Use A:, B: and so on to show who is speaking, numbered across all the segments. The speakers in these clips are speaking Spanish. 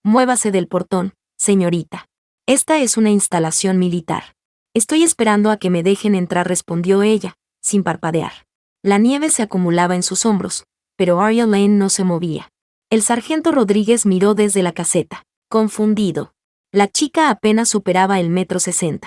A: Muévase del portón, señorita. Esta es una instalación militar. Estoy esperando a que me dejen entrar, respondió ella, sin parpadear. La nieve se acumulaba en sus hombros, pero Arya Lane no se movía. El sargento Rodríguez miró desde la caseta, confundido. La chica apenas superaba el 1,60 m.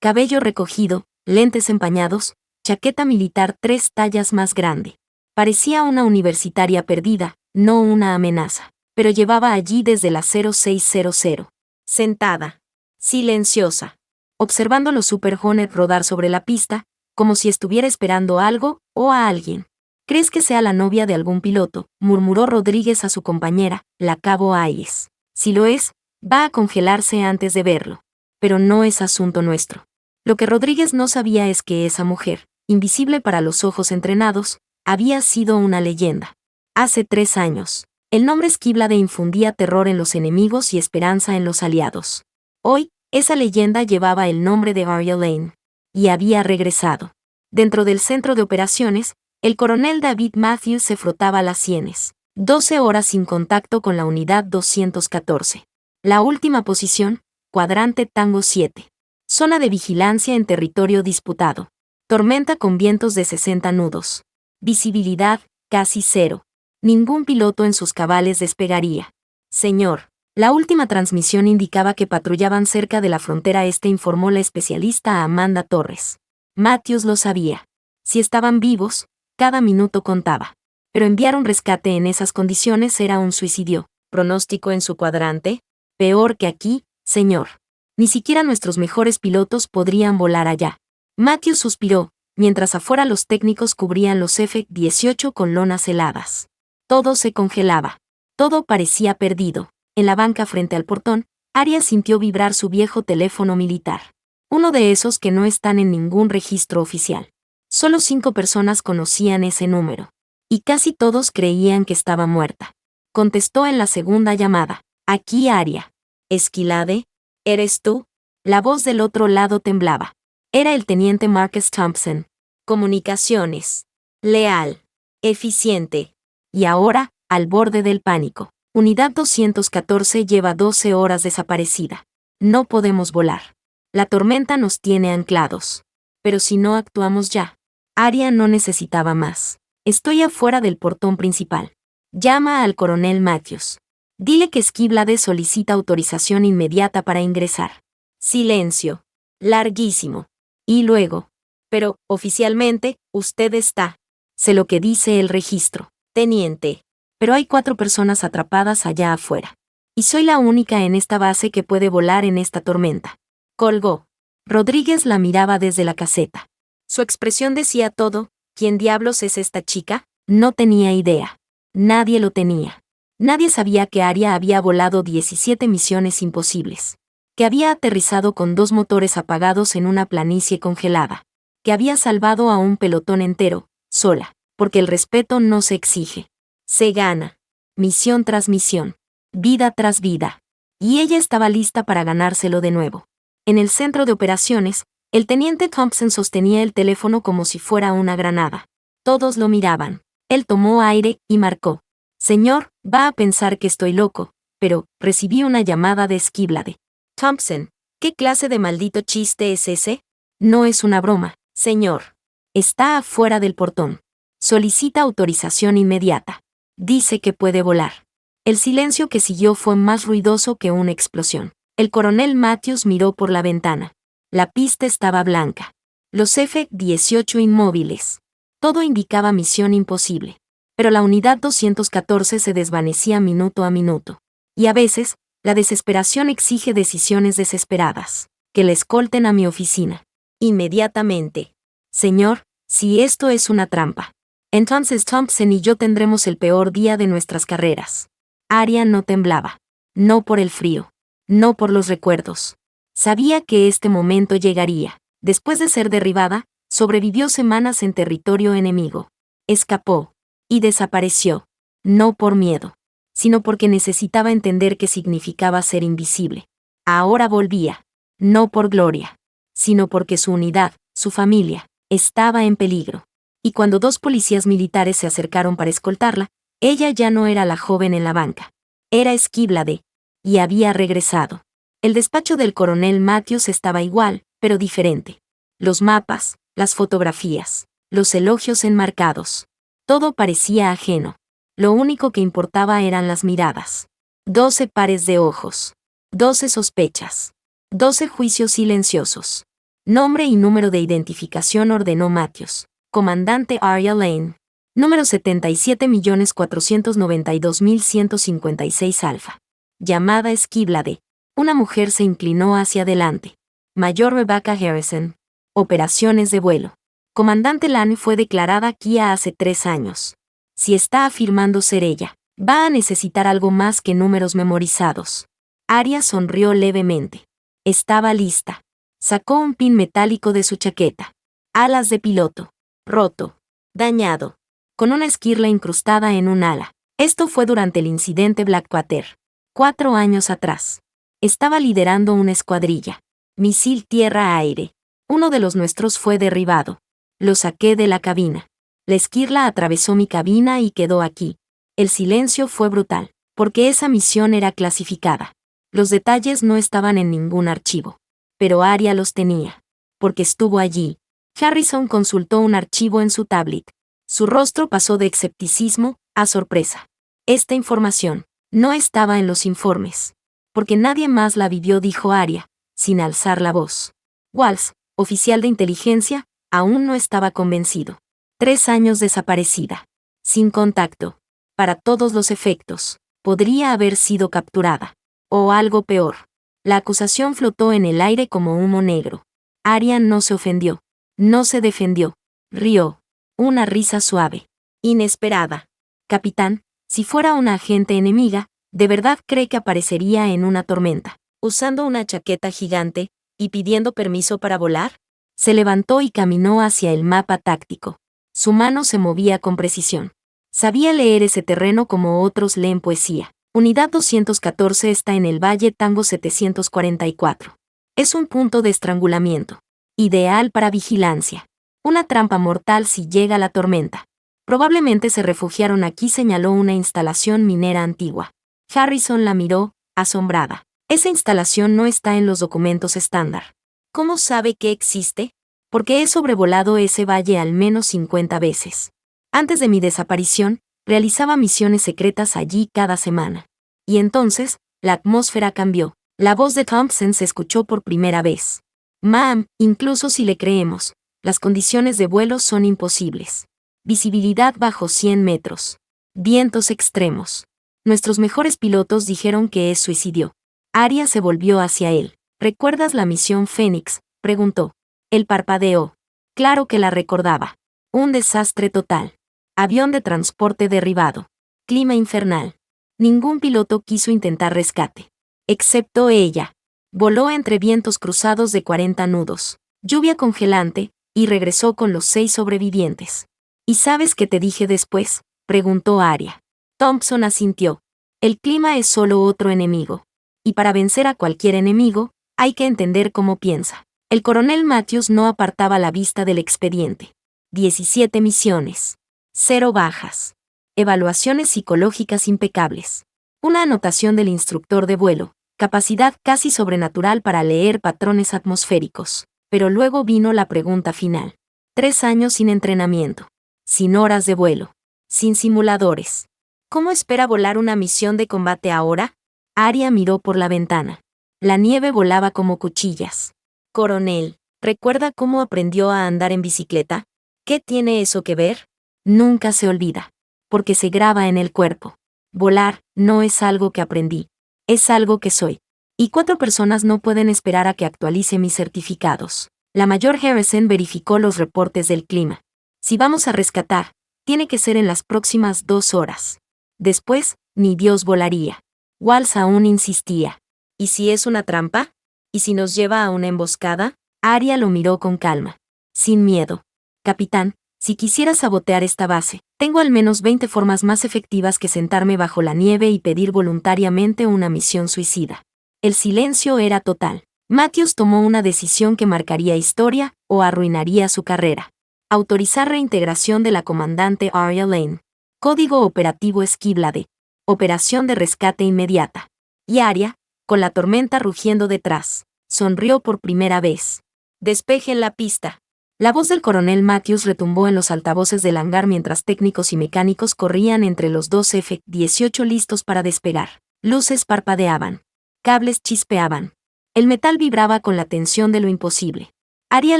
A: Cabello recogido, lentes empañados, chaqueta militar 3 tallas más grande. Parecía una universitaria perdida, no una amenaza, pero llevaba allí desde la 0600. Sentada, silenciosa, observando los Super Hornet rodar sobre la pista, como si estuviera esperando algo o a alguien. ¿Crees que sea la novia de algún piloto?, murmuró Rodríguez a su compañera, la cabo Hayes. Si lo es, va a congelarse antes de verlo. Pero no es asunto nuestro. Lo que Rodríguez no sabía es que esa mujer, invisible para los ojos entrenados, había sido una leyenda. Hace 3 años, el nombre Esquíblade infundía terror en los enemigos y esperanza en los aliados. Hoy, esa leyenda llevaba el nombre de Arya Lane. Y había regresado. Dentro del centro de operaciones, el coronel David Matthews se frotaba las sienes. 12 horas sin contacto con la unidad 214. La última posición, cuadrante Tango 7. Zona de vigilancia en territorio disputado. Tormenta con vientos de 60 nudos. Visibilidad, casi cero. Ningún piloto en sus cabales despegaría. Señor, la última transmisión indicaba que patrullaban cerca de la frontera este, informó la especialista Amanda Torres. Matthews lo sabía. Si estaban vivos, cada minuto contaba. Pero enviar un rescate en esas condiciones era un suicidio. ¿Pronóstico en su cuadrante? Peor que aquí, señor. Ni siquiera nuestros mejores pilotos podrían volar allá. Matthews suspiró, mientras afuera los técnicos cubrían los F-18 con lonas heladas. Todo se congelaba. Todo parecía perdido. En la banca frente al portón, Arya sintió vibrar su viejo teléfono militar. Uno de esos que no están en ningún registro oficial. Solo 5 personas conocían ese número. Y casi todos creían que estaba muerta. Contestó en la segunda llamada. Aquí Arya. Esquíblade, ¿eres tú? La voz del otro lado temblaba. Era el teniente Marcus Thompson. Comunicaciones. Leal. Eficiente. Y ahora, al borde del pánico. Unidad 214 lleva 12 horas desaparecida. No podemos volar. La tormenta nos tiene anclados. Pero si no actuamos ya. Arya no necesitaba más. Estoy afuera del portón principal. Llama al coronel Matthews. Dile que Esquíblade solicita autorización inmediata para ingresar. Silencio. Larguísimo. Y luego. Pero, oficialmente, usted está. Sé lo que dice el registro. Teniente. Pero hay 4 personas atrapadas allá afuera. Y soy la única en esta base que puede volar en esta tormenta. Colgó. Rodríguez la miraba desde la caseta. Su expresión decía todo. ¿Quién diablos es esta chica? No tenía idea. Nadie lo tenía. Nadie sabía que Arya había volado 17 misiones imposibles. Que había aterrizado con 2 motores apagados en una planicie congelada. Que había salvado a un pelotón entero, sola, porque el respeto no se exige. Se gana. Misión tras misión. Vida tras vida. Y ella estaba lista para ganárselo de nuevo. En el centro de operaciones, el teniente Thompson sostenía el teléfono como si fuera una granada. Todos lo miraban. Él tomó aire y marcó. Señor, va a pensar que estoy loco, pero recibí una llamada de Esquíblade. Thompson, ¿qué clase de maldito chiste es ese? No es una broma, señor. Está afuera del portón. Solicita autorización inmediata. Dice que puede volar. El silencio que siguió fue más ruidoso que una explosión. El coronel Matthews miró por la ventana. La pista estaba blanca. Los F-18 inmóviles. Todo indicaba misión imposible. Pero la unidad 214 se desvanecía minuto a minuto. Y a veces, la desesperación exige decisiones desesperadas. Que la escolten a mi oficina. Inmediatamente. Señor, si esto es una trampa. Entonces Thompson y yo tendremos el peor día de nuestras carreras. Arya no temblaba. No por el frío. No por los recuerdos. Sabía que este momento llegaría. Después de ser derribada, sobrevivió semanas en territorio enemigo. Escapó. Y desapareció. No por miedo. Sino porque necesitaba entender qué significaba ser invisible. Ahora volvía. No por gloria. Sino porque su unidad, su familia, estaba en peligro. Y cuando 2 policías militares se acercaron para escoltarla, ella ya no era la joven en la banca. Era Esquíblade. y había regresado. El despacho del coronel Matthews estaba igual, pero diferente. Los mapas, las fotografías, los elogios enmarcados. Todo parecía ajeno. Lo único que importaba eran las miradas. 12 pares de ojos. 12 sospechas. 12 juicios silenciosos. Nombre y número de identificación ordenó Matthews. Comandante Arya Lane. Número 77.492.156 Alfa. Llamada Esquíblade. Una mujer se inclinó hacia adelante. Mayor Rebecca Harrison. Operaciones de vuelo. Comandante Lane fue declarada aquí hace 3 años. Si está afirmando ser ella, va a necesitar algo más que números memorizados. Arya sonrió levemente. Estaba lista. Sacó un pin metálico de su chaqueta. Alas de piloto. Roto. Dañado. Con una esquirla incrustada en un ala. Esto fue durante el incidente Blackwater. 4 años atrás. Estaba liderando una escuadrilla. Misil tierra-aire. Uno de los nuestros fue derribado. Lo saqué de la cabina. La esquirla atravesó mi cabina y quedó aquí. El silencio fue brutal, porque esa misión era clasificada. Los detalles no estaban en ningún archivo. Pero Arya los tenía. Porque estuvo allí. Harrison consultó un archivo en su tablet. Su rostro pasó de escepticismo a sorpresa. Esta información no estaba en los informes. Porque nadie más la vivió, dijo Arya, sin alzar la voz. Walsh, oficial de inteligencia, aún no estaba convencido. 3 años desaparecida. Sin contacto. Para todos los efectos, podría haber sido capturada. O algo peor. La acusación flotó en el aire como humo negro. Arya no se ofendió. No se defendió. Rió. Una risa suave. Inesperada. Capitán, si fuera una agente enemiga, ¿de verdad cree que aparecería en una tormenta, usando una chaqueta gigante, y pidiendo permiso para volar? Se levantó y caminó hacia el mapa táctico. Su mano se movía con precisión. Sabía leer ese terreno como otros leen poesía. Unidad 214 está en el Valle Tango 744. Es un punto de estrangulamiento. Ideal para vigilancia. Una trampa mortal si llega la tormenta. Probablemente se refugiaron aquí, señaló una instalación minera antigua. Harrison la miró, asombrada. Esa instalación no está en los documentos estándar. ¿Cómo sabe que existe? Porque he sobrevolado ese valle al menos 50 veces. Antes de mi desaparición, realizaba misiones secretas allí cada semana. Y entonces, la atmósfera cambió. La voz de Thompson se escuchó por primera vez. Ma'am, incluso si le creemos, las condiciones de vuelo son imposibles. Visibilidad bajo 100 metros. Vientos extremos. Nuestros mejores pilotos dijeron que es suicidio. Arya se volvió hacia él. ¿Recuerdas la misión Fénix?, preguntó. Él parpadeó. Claro que la recordaba. Un desastre total. Avión de transporte derribado. Clima infernal. Ningún piloto quiso intentar rescate. Excepto ella. Voló entre vientos cruzados de 40 nudos. Lluvia congelante, y regresó con los 6 sobrevivientes. ¿Y sabes qué te dije después?, preguntó Arya. Thompson asintió. El clima es solo otro enemigo. Y para vencer a cualquier enemigo, hay que entender cómo piensa. El coronel Matthews no apartaba la vista del expediente. 17 misiones. 0 bajas. Evaluaciones psicológicas impecables. Una anotación del instructor de vuelo. Capacidad casi sobrenatural para leer patrones atmosféricos. Pero luego vino la pregunta final. 3 años sin entrenamiento. Sin horas de vuelo. Sin simuladores. ¿Cómo espera volar una misión de combate ahora? Arya miró por la ventana. La nieve volaba como cuchillas. Coronel, ¿recuerda cómo aprendió a andar en bicicleta? ¿Qué tiene eso que ver? Nunca se olvida. Porque se graba en el cuerpo. Volar no es algo que aprendí. Es algo que soy. Y 4 personas no pueden esperar a que actualice mis certificados. La mayor Harrison verificó los reportes del clima. Si vamos a rescatar, tiene que ser en las próximas 2 horas. Después, ni Dios volaría. Walsh aún insistía. ¿Y si es una trampa? ¿Y si nos lleva a una emboscada? Arya lo miró con calma. Sin miedo. Capitán, si quisiera sabotear esta base, tengo al menos 20 formas más efectivas que sentarme bajo la nieve y pedir voluntariamente una misión suicida. El silencio era total. Matthews tomó una decisión que marcaría historia o arruinaría su carrera. Autorizar reintegración de la comandante Arya Lane. Código operativo Esquíblade. Operación de rescate inmediata. Y Arya, con la tormenta rugiendo detrás. Sonrió por primera vez. Despejen la pista. La voz del coronel Matthews retumbó en los altavoces del hangar mientras técnicos y mecánicos corrían entre los dos F-18 listos para despegar. Luces parpadeaban. Cables chispeaban. El metal vibraba con la tensión de lo imposible. Arya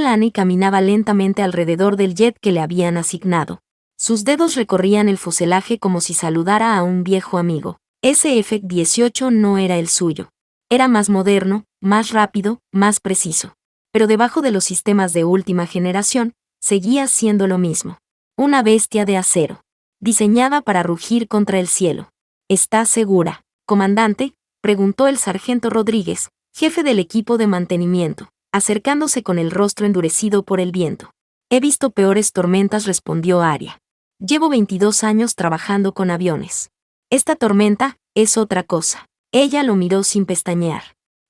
A: Lanny caminaba lentamente alrededor del jet que le habían asignado. Sus dedos recorrían el fuselaje como si saludara a un viejo amigo. Ese F-18 no era el suyo. Era más moderno, más rápido, más preciso. Pero debajo de los sistemas de última generación, seguía siendo lo mismo. Una bestia de acero. Diseñada para rugir contra el cielo. ¿Estás segura, comandante?, preguntó el sargento Rodríguez, jefe del equipo de mantenimiento, acercándose con el rostro endurecido por el viento. He visto peores tormentas, respondió Arya. Llevo 22 años trabajando con aviones. Esta tormenta es otra cosa. Ella lo miró sin pestañear.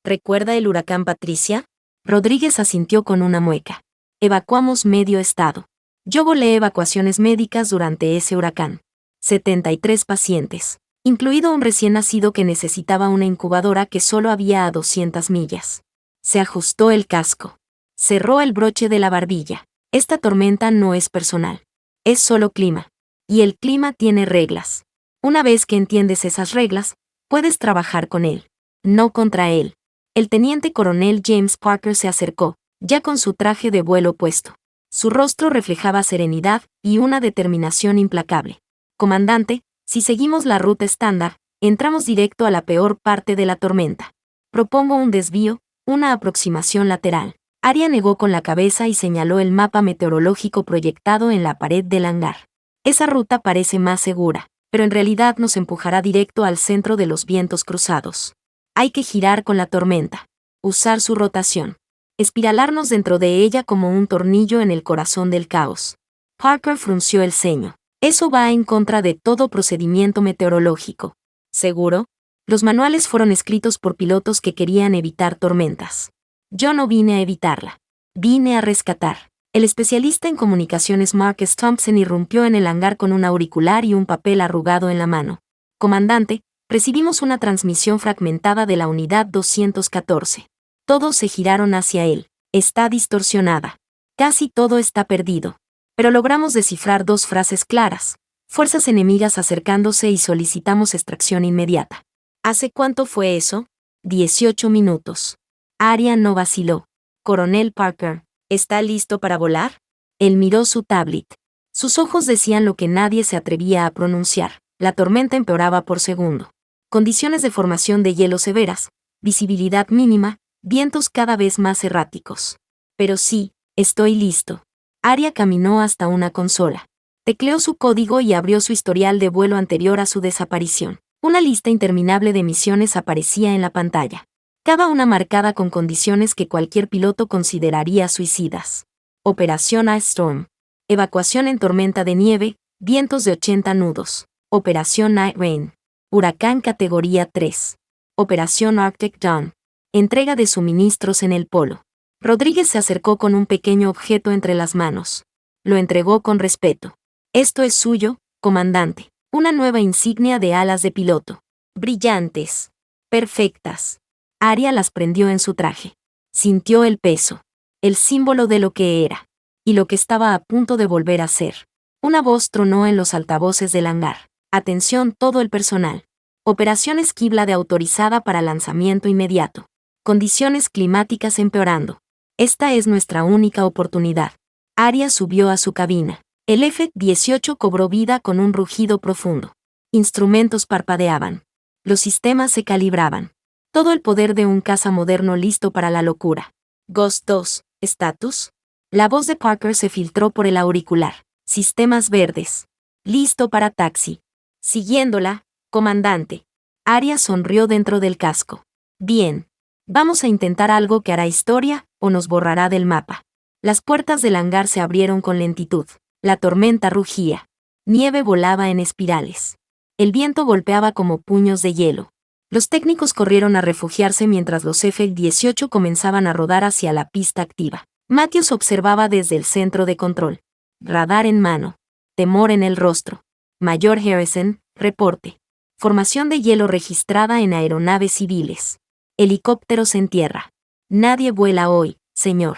A: ¿Recuerda el huracán Patricia? Rodríguez asintió con una mueca. Evacuamos medio estado. Yo volé evacuaciones médicas durante ese huracán. 73 pacientes, incluido un recién nacido que necesitaba una incubadora que solo había a 200 millas. Se ajustó el casco. Cerró el broche de la barbilla. Esta tormenta no es personal. Es solo clima. Y el clima tiene reglas. Una vez que entiendes esas reglas, puedes trabajar con él, no contra él. El teniente coronel James Parker se acercó, ya con su traje de vuelo puesto. Su rostro reflejaba serenidad y una determinación implacable. Comandante, si seguimos la ruta estándar, entramos directo a la peor parte de la tormenta. Propongo un desvío, una aproximación lateral. Arya negó con la cabeza y señaló el mapa meteorológico proyectado en la pared del hangar. Esa ruta parece más segura, pero en realidad nos empujará directo al centro de los vientos cruzados. Hay que girar con la tormenta. Usar su rotación. Espiralarnos dentro de ella como un tornillo en el corazón del caos. Parker frunció el ceño. Eso va en contra de todo procedimiento meteorológico. ¿Seguro? Los manuales fueron escritos por pilotos que querían evitar tormentas. Yo no vine a evitarla. Vine a rescatar. El especialista en comunicaciones Marcus Thompson irrumpió en el hangar con un auricular y un papel arrugado en la mano. Comandante, recibimos una transmisión fragmentada de la unidad 214. Todos se giraron hacia él. Está distorsionada. Casi todo está perdido. Pero logramos descifrar dos frases claras. Fuerzas enemigas acercándose y solicitamos extracción inmediata. ¿Hace cuánto fue eso? 18 minutos. Arya no vaciló. Coronel Parker, ¿está listo para volar? Él miró su tablet. Sus ojos decían lo que nadie se atrevía a pronunciar. La tormenta empeoraba por segundo. Condiciones de formación de hielo severas, visibilidad mínima, vientos cada vez más erráticos. Pero sí, estoy listo. Arya caminó hasta una consola. Tecleó su código y abrió su historial de vuelo anterior a su desaparición. Una lista interminable de misiones aparecía en la pantalla. Cada una marcada con condiciones que cualquier piloto consideraría suicidas. Operación Ice Storm. Evacuación en tormenta de nieve, vientos de 80 nudos. Operación Night Rain. Huracán categoría 3. Operación Arctic Dawn. Entrega de suministros en el polo. Rodríguez se acercó con un pequeño objeto entre las manos. Lo entregó con respeto. Esto es suyo, comandante. Una nueva insignia de alas de piloto. Brillantes. Perfectas. Arya las prendió en su traje. Sintió el peso. El símbolo de lo que era. Y lo que estaba a punto de volver a ser. Una voz tronó en los altavoces del hangar. Atención todo el personal. Operación Esquíblade autorizada para lanzamiento inmediato. Condiciones climáticas empeorando. Esta es nuestra única oportunidad. Arya subió a su cabina. El F-18 cobró vida con un rugido profundo. Instrumentos parpadeaban. Los sistemas se calibraban. Todo el poder de un caza moderno listo para la locura. Ghost 2, ¿estatus? La voz de Parker se filtró por el auricular. Sistemas verdes. Listo para taxi. Siguiéndola, comandante. Arya sonrió dentro del casco. Bien. Vamos a intentar algo que hará historia o nos borrará del mapa. Las puertas del hangar se abrieron con lentitud. La tormenta rugía. Nieve volaba en espirales. El viento golpeaba como puños de hielo. Los técnicos corrieron a refugiarse mientras los F-18 comenzaban a rodar hacia la pista activa. Matthews observaba desde el centro de control. Radar en mano. Temor en el rostro. Mayor Harrison, reporte. Formación de hielo registrada en aeronaves civiles. Helicópteros en tierra. Nadie vuela hoy, señor.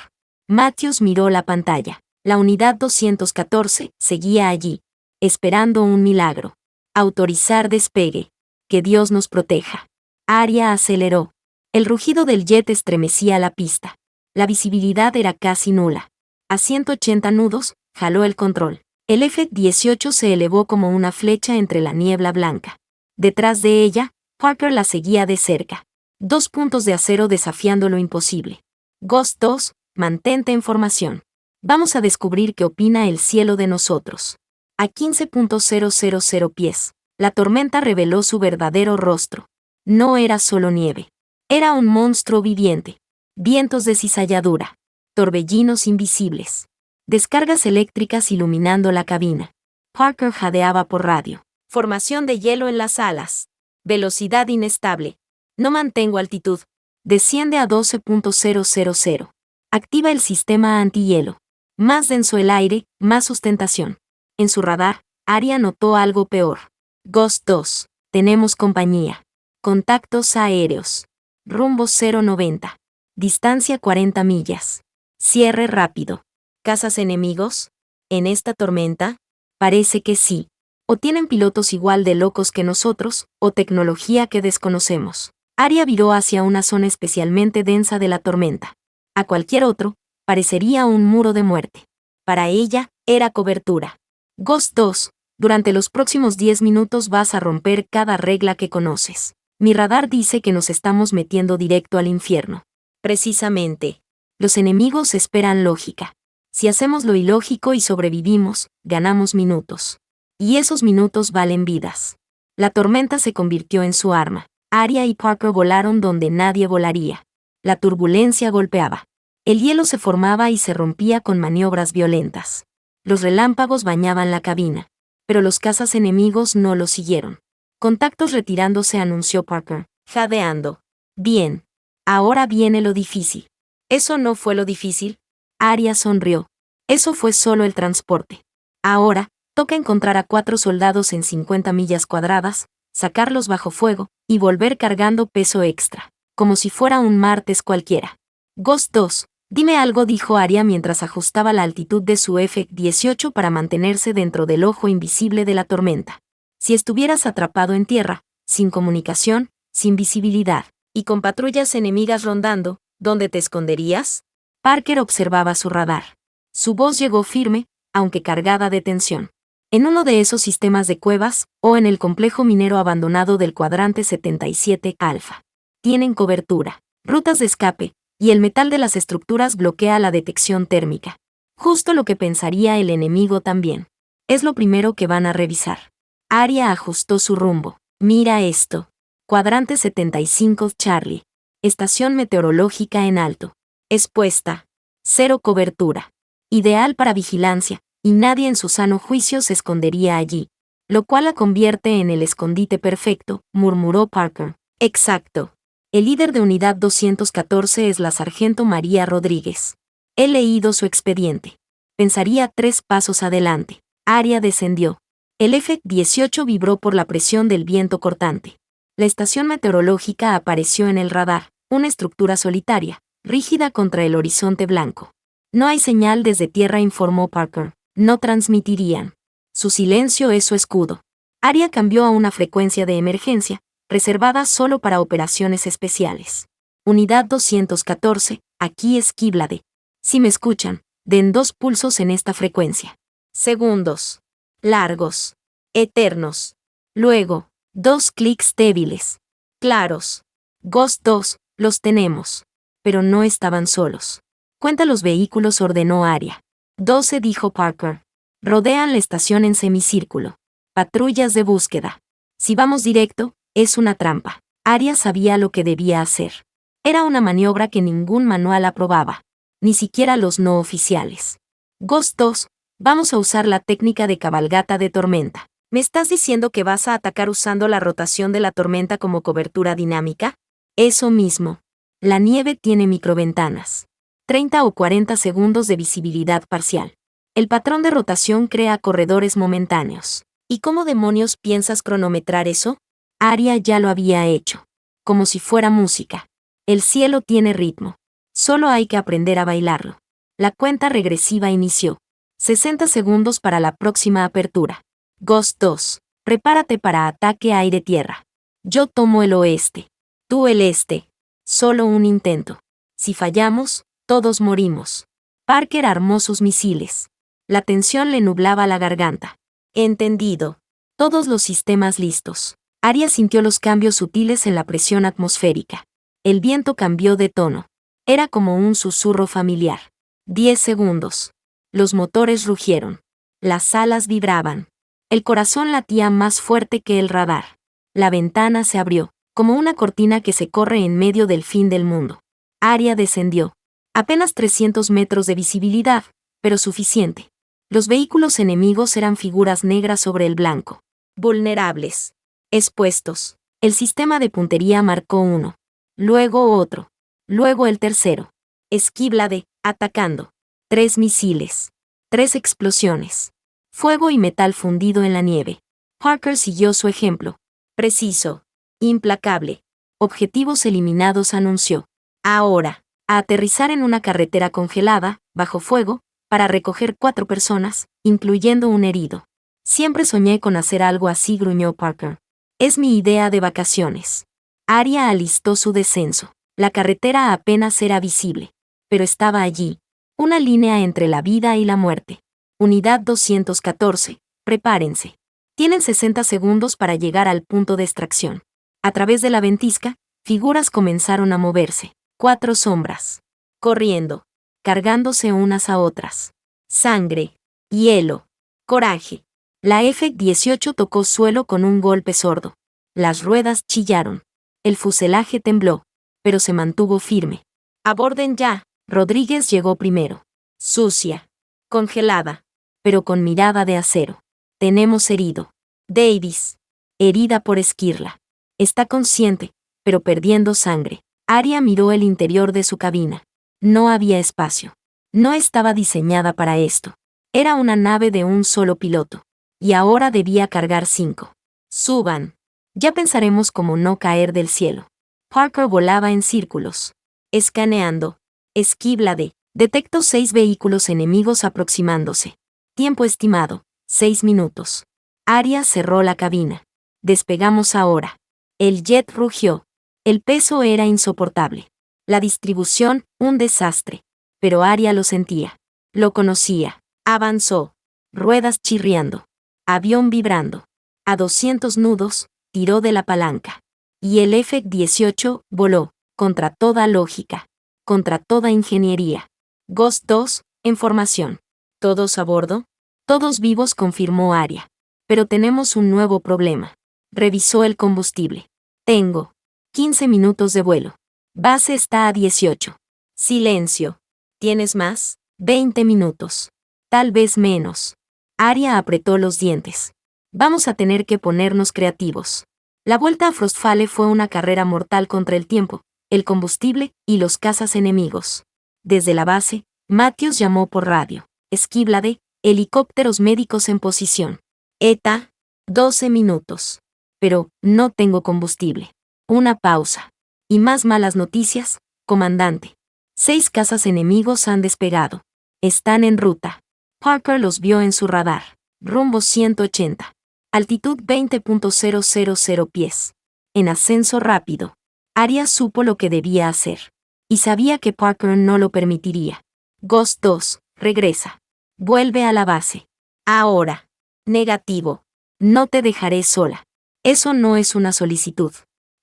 A: Matthews miró la pantalla. La unidad 214 seguía allí, esperando un milagro. Autorizar despegue. Que Dios nos proteja. Arya aceleró. El rugido del jet estremecía la pista. La visibilidad era casi nula. A 180 nudos, jaló el control. El F-18 se elevó como una flecha entre la niebla blanca. Detrás de ella, Parker la seguía de cerca. 2 puntos de acero desafiando lo imposible. Ghost 2, mantente en formación. Vamos a descubrir qué opina el cielo de nosotros. A 15.000 pies, la tormenta reveló su verdadero rostro. No era solo nieve. Era un monstruo viviente. Vientos de cizalladura. Torbellinos invisibles. Descargas eléctricas iluminando la cabina. Parker jadeaba por radio. Formación de hielo en las alas. Velocidad inestable. No mantengo altitud. Desciende a 12.000. Activa el sistema antihielo. Más denso el aire, más sustentación. En su radar, Arya notó algo peor. Ghost 2. Tenemos compañía. Contactos aéreos. Rumbo 090. Distancia 40 millas. Cierre rápido. ¿Cazas enemigos? ¿En esta tormenta? Parece que sí. O tienen pilotos igual de locos que nosotros, o tecnología que desconocemos. Arya viró hacia una zona especialmente densa de la tormenta. A cualquier otro, parecería un muro de muerte. Para ella, era cobertura. Ghost 2, durante los próximos 10 minutos vas a romper cada regla que conoces. Mi radar dice que nos estamos metiendo directo al infierno. Precisamente. Los enemigos esperan lógica. Si hacemos lo ilógico y sobrevivimos, ganamos minutos. Y esos minutos valen vidas. La tormenta se convirtió en su arma. Arya y Parker volaron donde nadie volaría. La turbulencia golpeaba. El hielo se formaba y se rompía con maniobras violentas. Los relámpagos bañaban la cabina. Pero los cazas enemigos no lo siguieron. Contactos retirándose, anunció Parker, jadeando. Bien. Ahora viene lo difícil. ¿Eso no fue lo difícil? Arya sonrió. Eso fue solo el transporte. Ahora, toca encontrar a 4 soldados en 50 millas cuadradas, sacarlos bajo fuego, y volver cargando peso extra. Como si fuera un martes cualquiera. Ghost 2, dime algo, dijo Arya mientras ajustaba la altitud de su F-18 para mantenerse dentro del ojo invisible de la tormenta. Si estuvieras atrapado en tierra, sin comunicación, sin visibilidad, y con patrullas enemigas rondando, ¿dónde te esconderías? Parker observaba su radar. Su voz llegó firme, aunque cargada de tensión. En uno de esos sistemas de cuevas, o en el complejo minero abandonado del cuadrante 77 Alfa. Tienen cobertura, rutas de escape, y el metal de las estructuras bloquea la detección térmica. Justo lo que pensaría el enemigo también. Es lo primero que van a revisar. Arya ajustó su rumbo. Mira esto. Cuadrante 75 Charlie. Estación meteorológica en alto. Expuesta. Cero cobertura. Ideal para vigilancia, y nadie en su sano juicio se escondería allí. Lo cual la convierte en el escondite perfecto, murmuró Parker. Exacto. El líder de unidad 214 es la sargento María Rodríguez. He leído su expediente. Pensaría 3 pasos adelante. Arya descendió. El F-18 vibró por la presión del viento cortante. La estación meteorológica apareció en el radar, una estructura solitaria, rígida contra el horizonte blanco. No hay señal desde tierra, informó Parker. No transmitirían. Su silencio es su escudo. Arya cambió a una frecuencia de emergencia, reservada solo para operaciones especiales. Unidad 214, aquí es Kíblade. Si me escuchan, den 2 pulsos en esta frecuencia. Segundos. Largos. Eternos. Luego, 2 clics débiles. Claros. Ghost 2, los tenemos. Pero no estaban solos. Cuenta los vehículos, ordenó Arya. 12, dijo Parker. Rodean la estación en semicírculo. Patrullas de búsqueda. Si vamos directo, es una trampa. Arya sabía lo que debía hacer. Era una maniobra que ningún manual aprobaba. Ni siquiera los no oficiales. Ghost 2, vamos a usar la técnica de cabalgata de tormenta. ¿Me estás diciendo que vas a atacar usando la rotación de la tormenta como cobertura dinámica? Eso mismo. La nieve tiene microventanas. 30 o 40 segundos de visibilidad parcial. El patrón de rotación crea corredores momentáneos. ¿Y cómo demonios piensas cronometrar eso? Arya ya lo había hecho. Como si fuera música. El cielo tiene ritmo. Solo hay que aprender a bailarlo. La cuenta regresiva inició. 60 segundos para la próxima apertura. Ghost 2. Prepárate para ataque aire-tierra. Yo tomo el oeste. Tú el este. Solo un intento. Si fallamos, todos morimos. Parker armó sus misiles. La tensión le nublaba la garganta. Entendido. Todos los sistemas listos. Arya sintió los cambios sutiles en la presión atmosférica. El viento cambió de tono. Era como un susurro familiar. 10 segundos. Los motores rugieron. Las alas vibraban. El corazón latía más fuerte que el radar. La ventana se abrió, como una cortina que se corre en medio del fin del mundo. Arya descendió. Apenas 300 metros de visibilidad, pero suficiente. Los vehículos enemigos eran figuras negras sobre el blanco. Vulnerables. Expuestos. El sistema de puntería marcó uno. Luego otro. Luego el tercero. Skibblade, atacando. 3 misiles. 3 explosiones. Fuego y metal fundido en la nieve. Parker siguió su ejemplo. Preciso. Implacable. Objetivos eliminados, anunció. Ahora, a aterrizar en una carretera congelada, bajo fuego, para recoger 4 personas, incluyendo un herido. Siempre soñé con hacer algo así, gruñó Parker. Es mi idea de vacaciones. Arya alistó su descenso. La carretera apenas era visible, pero estaba allí, una línea entre la vida y la muerte. Unidad 214, prepárense. Tienen 60 segundos para llegar al punto de extracción. A través de la ventisca, figuras comenzaron a moverse. 4 sombras. Corriendo. Cargándose unas a otras. Sangre. Hielo. Coraje. La F-18 tocó suelo con un golpe sordo. Las ruedas chillaron. El fuselaje tembló, pero se mantuvo firme. Aborden ya. Rodríguez llegó primero. Sucia. Congelada. Pero con mirada de acero. Tenemos herido. Davis. Herida por esquirla. Está consciente, pero perdiendo sangre. Arya miró el interior de su cabina. No había espacio. No estaba diseñada para esto. Era una nave de un solo piloto. Y ahora debía cargar 5. Suban. Ya pensaremos cómo no caer del cielo. Parker volaba en círculos. Escaneando. Skibblade. Detecto 6 vehículos enemigos aproximándose. Tiempo estimado, 6 minutos. Arya cerró la cabina. Despegamos ahora. El jet rugió. El peso era insoportable. La distribución, un desastre. Pero Arya lo sentía. Lo conocía. Avanzó. Ruedas chirriando. Avión vibrando. A 200 nudos, tiró de la palanca. Y el F-18 voló, contra toda lógica. Contra toda ingeniería. Ghost 2, en formación. ¿Todos a bordo? Todos vivos, confirmó Arya. Pero tenemos un nuevo problema. Revisó el combustible. Tengo 15 minutos de vuelo. Base está a 18. Silencio. ¿Tienes más? 20 minutos. Tal vez menos. Arya apretó los dientes. Vamos a tener que ponernos creativos. La vuelta a Frostfale fue una carrera mortal contra el tiempo, el combustible y los cazas enemigos. Desde la base, Matthews llamó por radio. Skibblade, helicópteros médicos en posición. ETA, 12 minutos. Pero, no tengo combustible. Una pausa. Y más malas noticias, comandante. 6 cazas enemigos han despegado. Están en ruta. Parker los vio en su radar. Rumbo 180. Altitud 20.000 pies. En ascenso rápido. Arya supo lo que debía hacer. Y sabía que Parker no lo permitiría. Ghost 2, regresa. Vuelve a la base. Ahora. Negativo. No te dejaré sola. Eso no es una solicitud.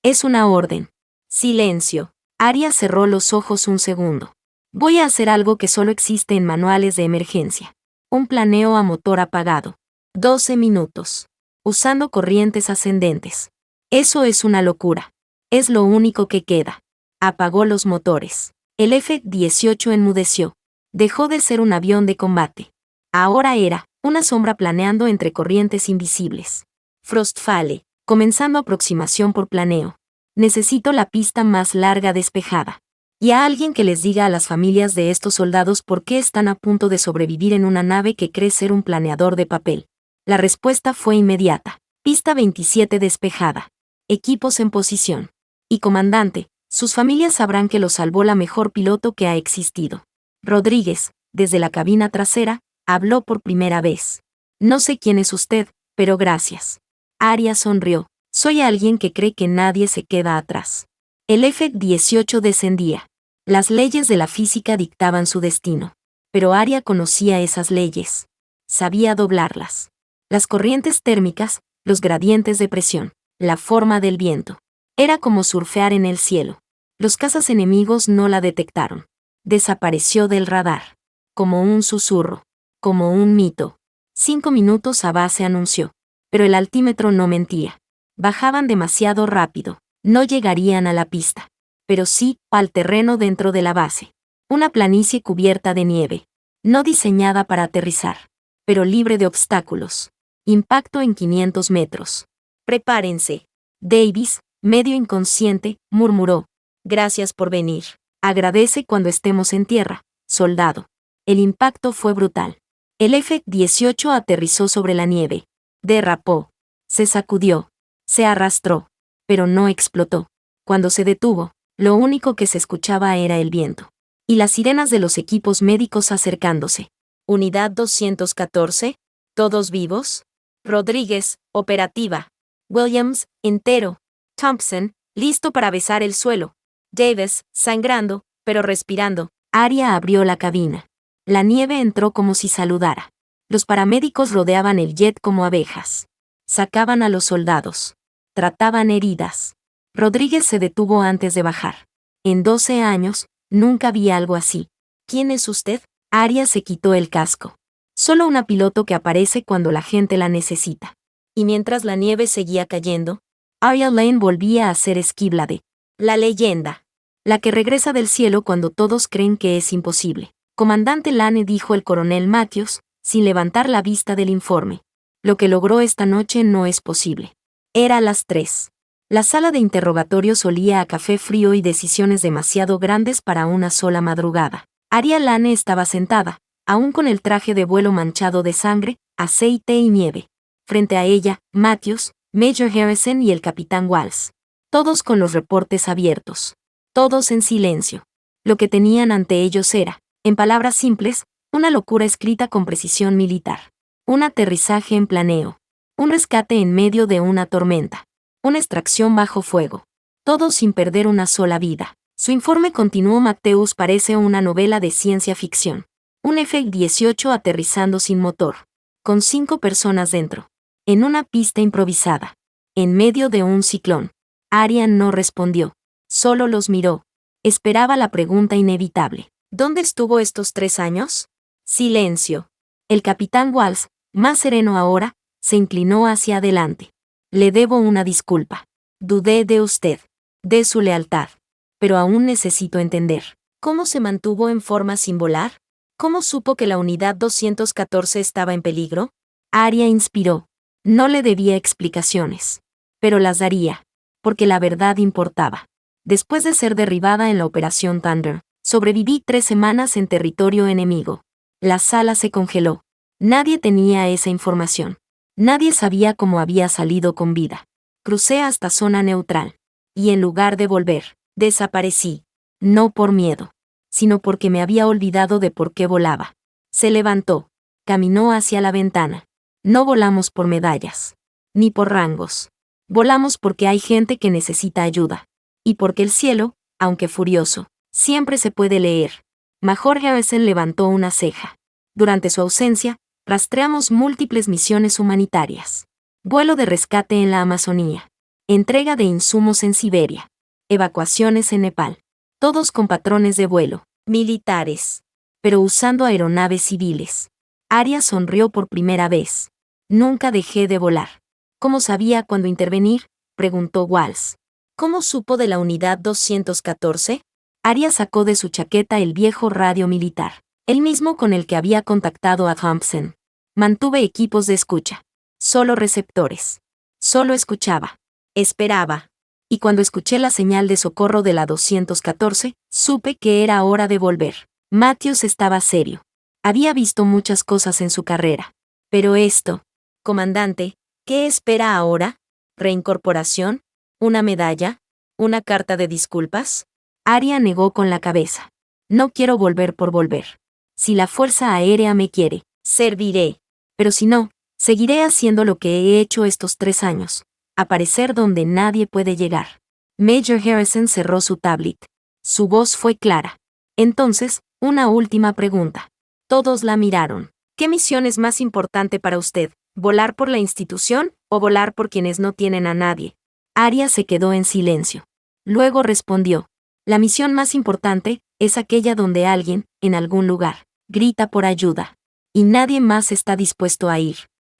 A: Es una orden. Silencio. Arya cerró los ojos un segundo. Voy a hacer algo que solo existe en manuales de emergencia. Un planeo a motor apagado. 12 minutos. Usando corrientes ascendentes. Eso es una locura. Es lo único que queda. Apagó los motores. El F-18 enmudeció. Dejó de ser un avión de combate. Ahora era una sombra planeando entre corrientes invisibles. Frostfale, comenzando aproximación por planeo. Necesito la pista más larga despejada. Y a alguien que les diga a las familias de estos soldados por qué están a punto de sobrevivir en una nave que cree ser un planeador de papel. La respuesta fue inmediata. Pista 27 despejada. Equipos en posición. Y comandante, Sus familias sabrán que lo salvó la mejor piloto que ha existido. Rodríguez, desde la cabina trasera, habló por primera vez. No sé quién es usted, pero gracias. Aria sonrió. Soy alguien que cree que nadie se queda atrás. El F-18 descendía. Las leyes de la física dictaban su destino. Pero Aria conocía esas leyes. Sabía doblarlas. Las corrientes térmicas, los gradientes de presión, la forma del viento. Era como surfear en el cielo. Los cazas enemigos no la detectaron. Desapareció del radar. Como un susurro. Como un mito. 5 minutos a base anunció. Pero el altímetro no mentía. Bajaban demasiado rápido. No llegarían a la pista. Pero sí, al terreno dentro de la base. Una planicie cubierta de nieve. No diseñada para aterrizar. Pero libre de obstáculos. Impacto en 500 metros. Prepárense. Davis, medio inconsciente, murmuró. Gracias por venir. Agradece cuando estemos en tierra, soldado. El impacto fue brutal. El F-18 aterrizó sobre la nieve. Derrapó. Se sacudió. Se arrastró. Pero no explotó. Cuando se detuvo, lo único que se escuchaba era el viento. Y las sirenas de los equipos médicos acercándose. Unidad 214. ¿Todos vivos? Rodríguez, operativa. Williams, entero. Thompson, listo para besar el suelo. Davis, sangrando, pero respirando. Aria abrió la cabina. La nieve entró como si saludara. Los paramédicos rodeaban el jet como abejas. Sacaban a los soldados. Trataban heridas. Rodríguez se detuvo antes de bajar. En 12 años, nunca vi algo así. ¿Quién es usted? Aria se quitó el casco. Solo una piloto que aparece cuando la gente la necesita. Y mientras la nieve seguía cayendo, Aria Lane volvía a ser esquibla de la leyenda. La que regresa del cielo cuando todos creen que es imposible. Comandante Lane, dijo el coronel Matthews, sin levantar la vista del informe. Lo que logró esta noche no es posible. Era las 3. La sala de interrogatorios olía a café frío y decisiones demasiado grandes para una sola madrugada. Aria Lane estaba sentada, aún con el traje de vuelo manchado de sangre, aceite y nieve. Frente a ella, Matthews, Major Harrison y el capitán Walsh. Todos con los reportes abiertos. Todos en silencio. Lo que tenían ante ellos era, en palabras simples, una locura escrita con precisión militar. Un aterrizaje en planeo. Un rescate en medio de una tormenta. Una extracción bajo fuego. Todo sin perder una sola vida. Su informe continuó. Matthews parece una novela de ciencia ficción. Un F-18 aterrizando sin motor. Con 5 personas dentro. En una pista improvisada. En medio de un ciclón. Aria no respondió. Solo los miró. Esperaba la pregunta inevitable. ¿Dónde estuvo estos 3 años? Silencio. El capitán Walsh, más sereno ahora, se inclinó hacia adelante. Le debo una disculpa. Dudé de usted. De su lealtad. Pero aún necesito entender. ¿Cómo se mantuvo en forma sin volar? ¿Cómo supo que la unidad 214 estaba en peligro? Aria inspiró. No le debía explicaciones. Pero las daría. Porque la verdad importaba. Después de ser derribada en la Operación Thunder, sobreviví 3 semanas en territorio enemigo. La sala se congeló. Nadie tenía esa información. Nadie sabía cómo había salido con vida. Crucé hasta zona neutral. Y en lugar de volver, desaparecí. No por miedo, sino porque me había olvidado de por qué volaba. Se levantó. Caminó hacia la ventana. No volamos por medallas. Ni por rangos. Volamos porque hay gente que necesita ayuda. Y porque el cielo, aunque furioso, siempre se puede leer. Major Harrison levantó una ceja. Durante su ausencia, rastreamos múltiples misiones humanitarias. Vuelo de rescate en la Amazonía. Entrega de insumos en Siberia. Evacuaciones en Nepal. Todos con patrones de vuelo, militares. Pero usando aeronaves civiles. Aria sonrió por primera vez. Nunca dejé de volar. ¿Cómo sabía cuándo intervenir?, preguntó Walsh. ¿Cómo supo de la unidad 214? Aria sacó de su chaqueta el viejo radio militar, el mismo con el que había contactado a Thompson. Mantuve equipos de escucha. Solo receptores. Solo escuchaba. Esperaba. Y cuando escuché la señal de socorro de la 214, supe que era hora de volver. Matthews estaba serio. Había visto muchas cosas en su carrera. Pero esto... Comandante, ¿qué espera ahora? ¿Reincorporación? ¿Una medalla? ¿Una carta de disculpas? Aria negó con la cabeza. No quiero volver por volver. Si la Fuerza Aérea me quiere, serviré. Pero si no, seguiré haciendo lo que he hecho estos 3 años. Aparecer donde nadie puede llegar. Major Harrison cerró su tablet. Su voz fue clara. Entonces, una última pregunta. Todos la miraron. ¿Qué misión es más importante para usted? ¿Volar por la institución o volar por quienes no tienen a nadie? Aria se quedó en silencio. Luego respondió. La misión más importante es aquella donde alguien, en algún lugar, grita por ayuda. Y nadie más está dispuesto a ir.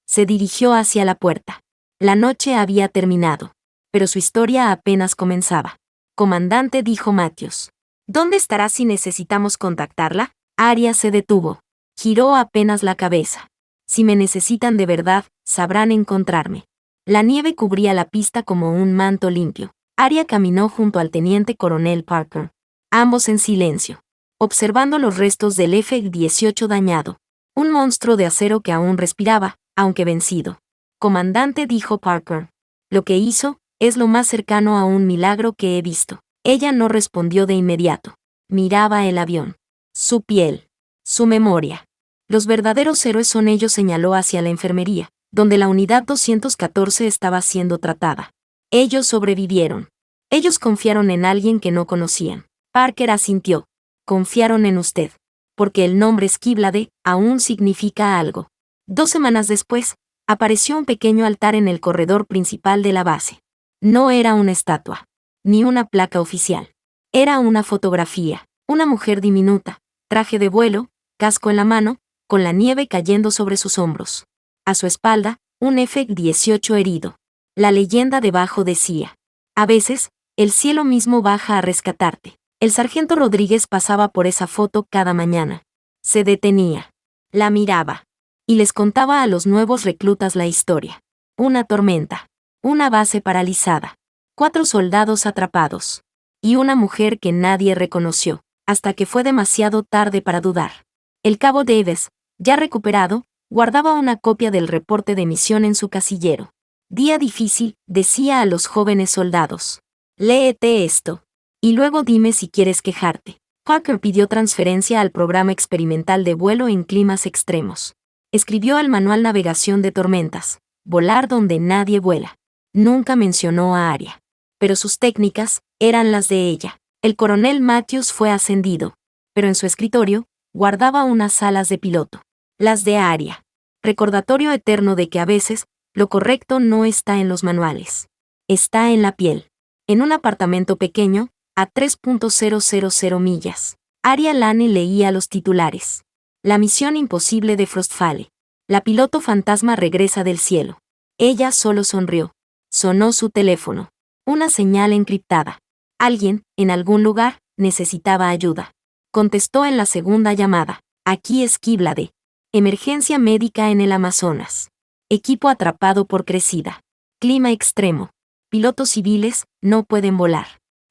A: Se dirigió hacia la puerta. La noche había terminado. Pero su historia apenas comenzaba. Comandante, dijo Matthews. ¿Dónde estará si necesitamos contactarla? Aria se detuvo. Giró apenas la cabeza. Si me necesitan de verdad, sabrán encontrarme. La nieve cubría la pista como un manto limpio. Aria caminó junto al teniente coronel Parker. Ambos en silencio. Observando los restos del F-18 dañado. Un monstruo de acero que aún respiraba, aunque vencido. Comandante, dijo Parker. Lo que hizo es lo más cercano a un milagro que he visto. Ella no respondió de inmediato. Miraba el avión. Su piel. Su memoria. Los verdaderos héroes son ellos, señaló hacia la enfermería, donde la unidad 214 estaba siendo tratada. Ellos sobrevivieron. Ellos confiaron en alguien que no conocían. Parker asintió. Confiaron en usted. Porque el nombre Skibblade aún significa algo. 2 semanas después, apareció un pequeño altar en el corredor principal de la base. No era una estatua, ni una placa oficial. Era una fotografía. Una mujer diminuta, traje de vuelo, casco en la mano, con la nieve cayendo sobre sus hombros. A su espalda, un F-18 herido. La leyenda debajo decía: a veces, el cielo mismo baja a rescatarte. El sargento Rodríguez pasaba por esa foto cada mañana. Se detenía. La miraba. Y les contaba a los nuevos reclutas la historia. Una tormenta. Una base paralizada. 4 soldados atrapados. Y una mujer que nadie reconoció, hasta que fue demasiado tarde para dudar. El cabo Davis, ya recuperado, guardaba una copia del reporte de misión en su casillero. Día difícil, decía a los jóvenes soldados. Léete esto. Y luego dime si quieres quejarte. Parker pidió transferencia al programa experimental de vuelo en climas extremos. Escribió al manual Navegación de Tormentas, volar donde nadie vuela. Nunca mencionó a Aria. Pero sus técnicas eran las de ella. El coronel Matthews fue ascendido. Pero en su escritorio, guardaba unas alas de piloto. Las de Aria. Recordatorio eterno de que a veces, lo correcto no está en los manuales. Está en la piel. En un apartamento pequeño, a 3.000 millas. Aria Lane leía los titulares. La misión imposible de Frostfale. La piloto fantasma regresa del cielo. Ella solo sonrió. Sonó su teléfono. Una señal encriptada. Alguien, en algún lugar, necesitaba ayuda. Contestó en la segunda llamada. Aquí Skibblade. Emergencia médica en el Amazonas. Equipo atrapado por crecida. Clima extremo. Pilotos civiles no pueden volar.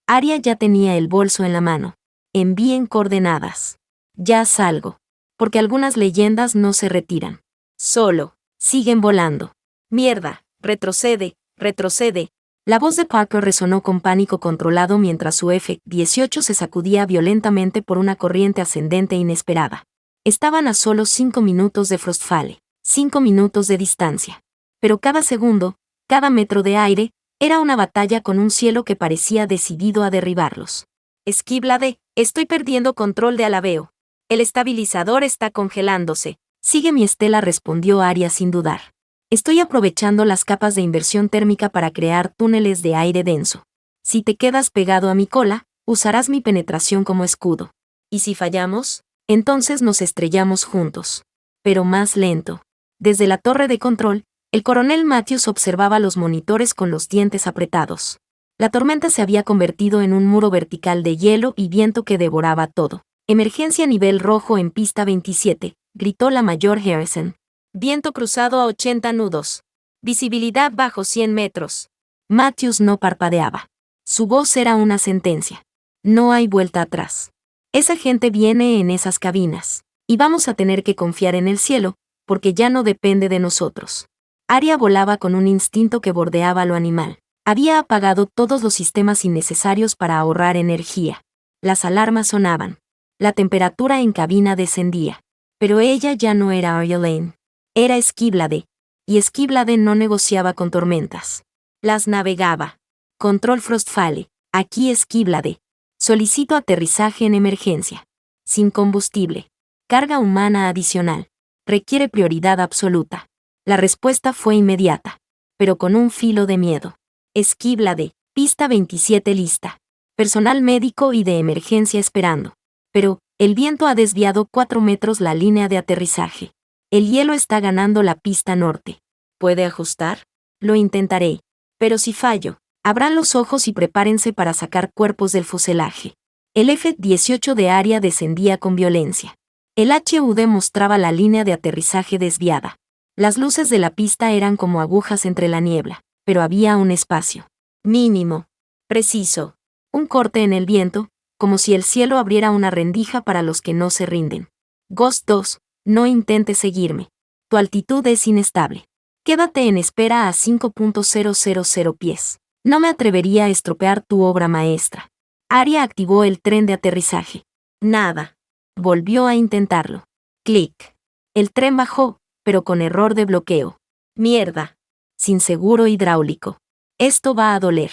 A: Aria ya tenía el bolso en la mano. Envíen coordenadas. Ya salgo. Porque algunas leyendas no se retiran. Solo, siguen volando. Mierda, retrocede, retrocede. La voz de Parker resonó con pánico controlado mientras su F-18 se sacudía violentamente por una corriente ascendente inesperada. Estaban a solo 5 minutos de Frostfale, 5 minutos de distancia. Pero cada segundo, cada metro de aire, era una batalla con un cielo que parecía decidido a derribarlos. Skibblade, estoy perdiendo control de alabeo. El estabilizador está congelándose. Sigue mi estela, respondió Aria sin dudar. Estoy aprovechando las capas de inversión térmica para crear túneles de aire denso. Si te quedas pegado a mi cola, usarás mi penetración como escudo. ¿Y si fallamos? Entonces nos estrellamos juntos. Pero más lento. Desde la torre de control, el coronel Matthews observaba los monitores con los dientes apretados. La tormenta se había convertido en un muro vertical de hielo y viento que devoraba todo. Emergencia nivel rojo en pista 27, gritó la mayor Harrison. Viento cruzado a 80 nudos. Visibilidad bajo 100 metros. Matthews no parpadeaba. Su voz era una sentencia. No hay vuelta atrás. Esa gente viene en esas cabinas. Y vamos a tener que confiar en el cielo, porque ya no depende de nosotros. Aria volaba con un instinto que bordeaba lo animal. Había apagado todos los sistemas innecesarios para ahorrar energía. Las alarmas sonaban. La temperatura en cabina descendía. Pero ella ya no era Arya Lane. Era Esquíblade. Y Esquíblade no negociaba con tormentas. Las navegaba. Control Frostfale. Aquí Esquíblade. Solicito aterrizaje en emergencia. Sin combustible. Carga humana adicional. Requiere prioridad absoluta. La respuesta fue inmediata. Pero con un filo de miedo. Esquíblade. Pista 27 lista. Personal médico y de emergencia esperando. Pero, el viento ha desviado 4 metros la línea de aterrizaje. El hielo está ganando la pista norte. ¿Puede ajustar? Lo intentaré. Pero si fallo, abran los ojos y prepárense para sacar cuerpos del fuselaje. El F-18 de Arya descendía con violencia. El HUD mostraba la línea de aterrizaje desviada. Las luces de la pista eran como agujas entre la niebla, pero había un espacio. Mínimo. Preciso. Un corte en el viento, como si el cielo abriera una rendija para los que no se rinden. Ghost 2, no intentes seguirme. Tu altitud es inestable. Quédate en espera a 5.000 pies. No me atrevería a estropear tu obra maestra. Arya activó el tren de aterrizaje. Nada. Volvió a intentarlo. Clic. El tren bajó, pero con error de bloqueo. Mierda. Sin seguro hidráulico. Esto va a doler.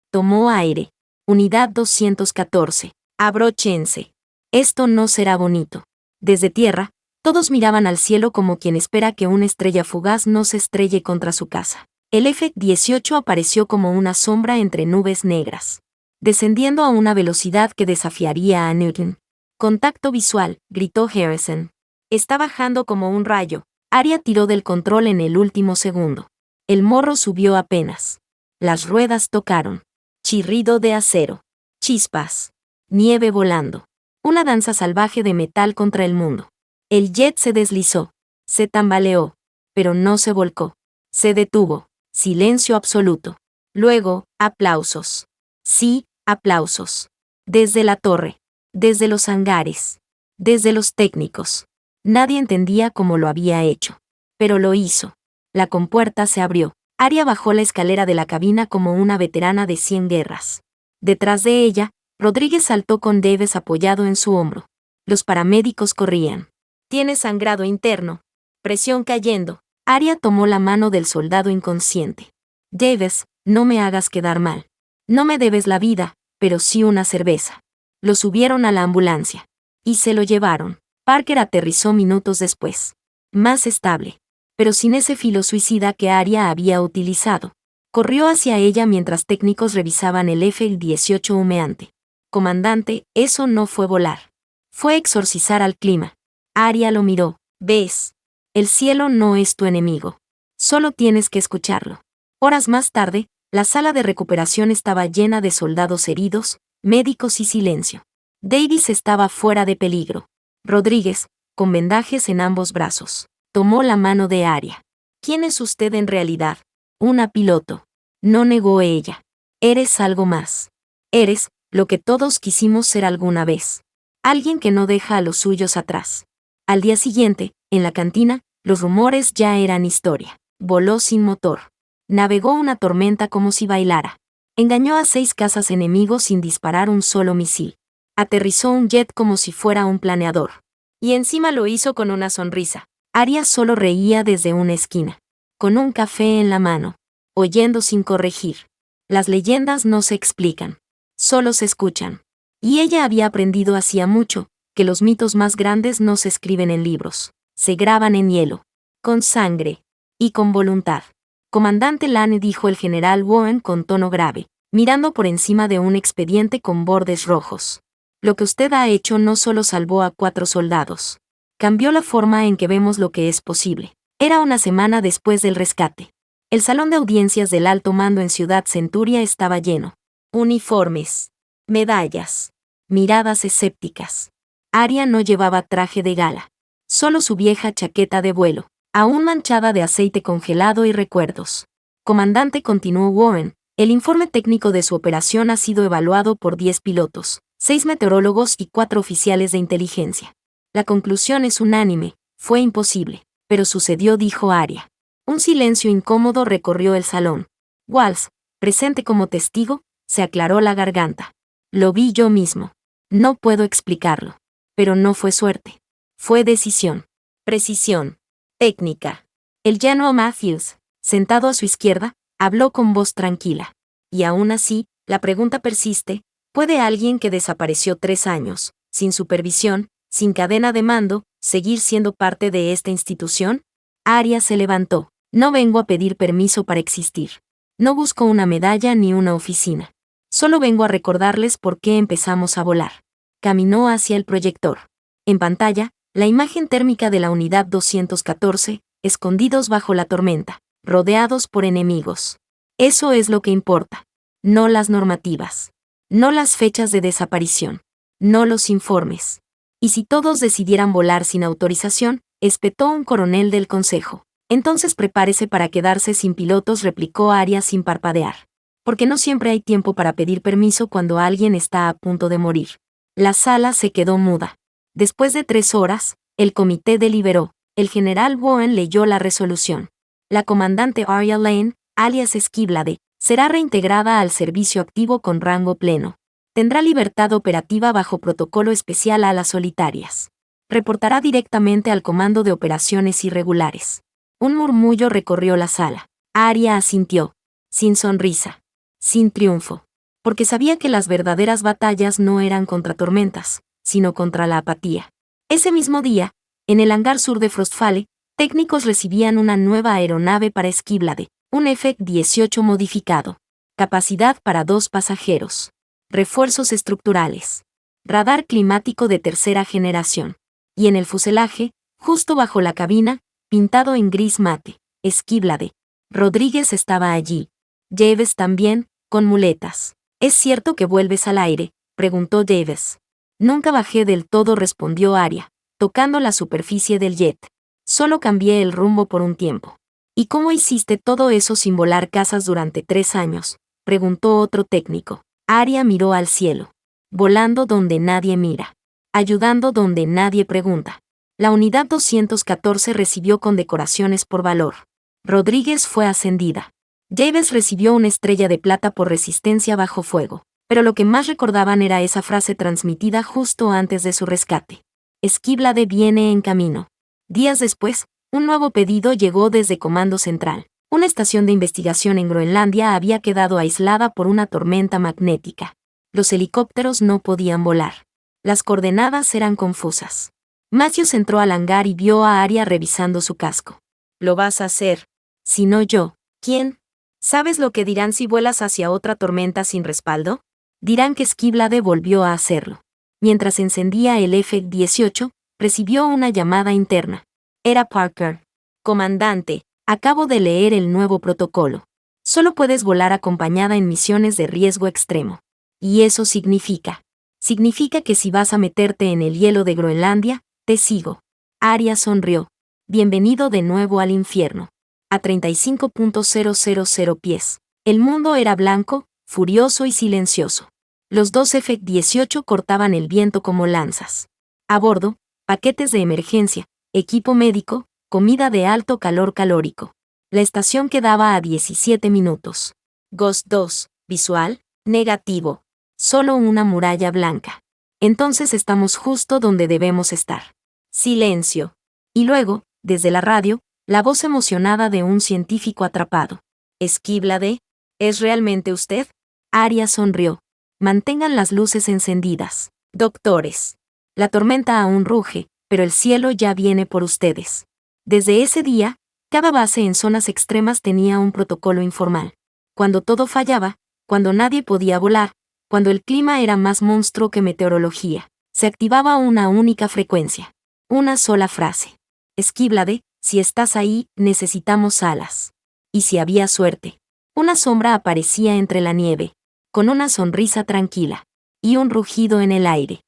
A: Tomó aire. Unidad 214. Abróchense. Esto no será bonito. Desde tierra, todos miraban al cielo como quien espera que una estrella fugaz no se estrelle contra su casa. El F-18 apareció como una sombra entre nubes negras, descendiendo a una velocidad que desafiaría a Newton. Contacto visual, gritó Harrison. Está bajando como un rayo. Arya tiró del control en el último segundo. El morro subió apenas. Las ruedas tocaron. Chirrido de acero. Chispas. Nieve volando. Una danza salvaje de metal contra el mundo. El jet se deslizó. Se tambaleó. Pero no se volcó. Se detuvo. Silencio absoluto. Luego, aplausos. Sí, aplausos. Desde la torre. Desde los hangares. Desde los técnicos. Nadie entendía cómo lo había hecho. Pero lo hizo. La compuerta se abrió. Arya bajó la escalera de la cabina como una veterana de 100 guerras. Detrás de ella, Rodríguez saltó con Davis apoyado en su hombro. Los paramédicos corrían. Tiene sangrado interno. Presión cayendo. Arya tomó la mano del soldado inconsciente. Davis, no me hagas quedar mal. No me debes la vida, pero sí una cerveza. Lo subieron a la ambulancia. Y se lo llevaron. Parker aterrizó minutos después. Más estable. Pero sin ese filo suicida que Arya había utilizado. Corrió hacia ella mientras técnicos revisaban el F-18 humeante. Comandante, eso no fue volar. Fue exorcizar al clima. Arya lo miró. ¿Ves? El cielo no es tu enemigo. Solo tienes que escucharlo. Horas más tarde, la sala de recuperación estaba llena de soldados heridos, médicos y silencio. Davis estaba fuera de peligro. Rodríguez, con vendajes en ambos brazos, tomó la mano de Arya. ¿Quién es usted en realidad? Una piloto. No negó ella. Eres algo más. Eres lo que todos quisimos ser alguna vez. Alguien que no deja a los suyos atrás. Al día siguiente, en la cantina, los rumores ya eran historia. Voló sin motor. Navegó una tormenta como si bailara. Engañó a 6 cazas enemigos sin disparar un solo misil. Aterrizó un jet como si fuera un planeador. Y encima lo hizo con una sonrisa. Arya solo reía desde una esquina. Con un café en la mano. Oyendo sin corregir. Las leyendas no se explican. Solo se escuchan. Y ella había aprendido hacía mucho, que los mitos más grandes no se escriben en libros. Se graban en hielo. Con sangre. Y con voluntad. Comandante Lane, dijo el general Warren con tono grave, mirando por encima de un expediente con bordes rojos. Lo que usted ha hecho no solo salvó a 4 soldados. Cambió la forma en que vemos lo que es posible. Era una semana después del rescate. El salón de audiencias del alto mando en Ciudad Centuria estaba lleno. Uniformes. Medallas. Miradas escépticas. Arya no llevaba traje de gala. Solo su vieja chaqueta de vuelo, aún manchada de aceite congelado y recuerdos. Comandante, continuó Warren, el informe técnico de su operación ha sido evaluado por 10 pilotos, 6 meteorólogos y 4 oficiales de inteligencia. La conclusión es unánime, fue imposible. Pero sucedió, dijo Arya. Un silencio incómodo recorrió el salón. Walsh, presente como testigo, se aclaró la garganta. Lo vi yo mismo. No puedo explicarlo. Pero no fue suerte. Fue decisión. Precisión. Técnica. El General Matthews, sentado a su izquierda, habló con voz tranquila. Y aún así, la pregunta persiste, ¿puede alguien que desapareció 3 años, sin supervisión, sin cadena de mando, seguir siendo parte de esta institución? Arya se levantó. No vengo a pedir permiso para existir. No busco una medalla ni una oficina. Solo vengo a recordarles por qué empezamos a volar. Caminó hacia el proyector. En pantalla, la imagen térmica de la unidad 214, escondidos bajo la tormenta, rodeados por enemigos. Eso es lo que importa. No las normativas. No las fechas de desaparición. No los informes. Y si todos decidieran volar sin autorización, espetó un coronel del consejo. Entonces prepárese para quedarse sin pilotos, replicó Arya sin parpadear. Porque no siempre hay tiempo para pedir permiso cuando alguien está a punto de morir. La sala se quedó muda. Después de 3 horas, el comité deliberó. El general Bowen leyó la resolución. La comandante Arya Lane, alias Skibblade, será reintegrada al servicio activo con rango pleno. Tendrá libertad operativa bajo protocolo especial a las solitarias. Reportará directamente al Comando de Operaciones Irregulares. Un murmullo recorrió la sala. Arya asintió. Sin sonrisa. Sin triunfo. Porque sabía que las verdaderas batallas no eran contra tormentas, sino contra la apatía. Ese mismo día, en el hangar sur de Frostfale, técnicos recibían una nueva aeronave para Skibblade, un F-18 modificado. Capacidad para 2 pasajeros. Refuerzos estructurales. Radar climático de 3ª generación. Y en el fuselaje, justo bajo la cabina, pintado en gris mate, Skibblade. Rodríguez estaba allí. Jeeves también, con muletas. ¿Es cierto que vuelves al aire?, preguntó Jeeves. Nunca bajé del todo, respondió Arya, tocando la superficie del jet. Solo cambié el rumbo por un tiempo. ¿Y cómo hiciste todo eso sin volar casas durante 3 años?, preguntó otro técnico. Arya miró al cielo. Volando donde nadie mira. Ayudando donde nadie pregunta. La unidad 214 recibió condecoraciones por valor. Rodríguez fue ascendida. Jeeves recibió una estrella de plata por resistencia bajo fuego. Pero lo que más recordaban era esa frase transmitida justo antes de su rescate. Skibblade viene en camino. Días después, un nuevo pedido llegó desde Comando Central. Una estación de investigación en Groenlandia había quedado aislada por una tormenta magnética. Los helicópteros no podían volar. Las coordenadas eran confusas. Matthews entró al hangar y vio a Arya revisando su casco. «Lo vas a hacer. Si no yo, ¿quién? ¿Sabes lo que dirán si vuelas hacia otra tormenta sin respaldo? Dirán que Skibblade volvió a hacerlo». Mientras encendía el F-18, recibió una llamada interna. Era Parker. «Comandante, acabo de leer el nuevo protocolo. Solo puedes volar acompañada en misiones de riesgo extremo. Y eso significa que si vas a meterte en el hielo de Groenlandia, te sigo». Arya sonrió. Bienvenido de nuevo al infierno. A 35.000 pies. El mundo era blanco, furioso y silencioso. Los 2 F-18 cortaban el viento como lanzas. A bordo, paquetes de emergencia, equipo médico, comida de alto calor calórico. La estación quedaba a 17 minutos. Ghost 2, visual, negativo. Solo una muralla blanca. Entonces estamos justo donde debemos estar. Silencio. Y luego, desde la radio, la voz emocionada de un científico atrapado. «Skibblade, ¿es realmente usted?» Arya sonrió. «Mantengan las luces encendidas, doctores. La tormenta aún ruge, pero el cielo ya viene por ustedes». Desde ese día, cada base en zonas extremas tenía un protocolo informal. Cuando todo fallaba, cuando nadie podía volar, cuando el clima era más monstruo que meteorología, se activaba una única frecuencia. Una sola frase. «Skibblade, si estás ahí, necesitamos alas». Y si había suerte, una sombra aparecía entre la nieve, con una sonrisa tranquila, y un rugido en el aire.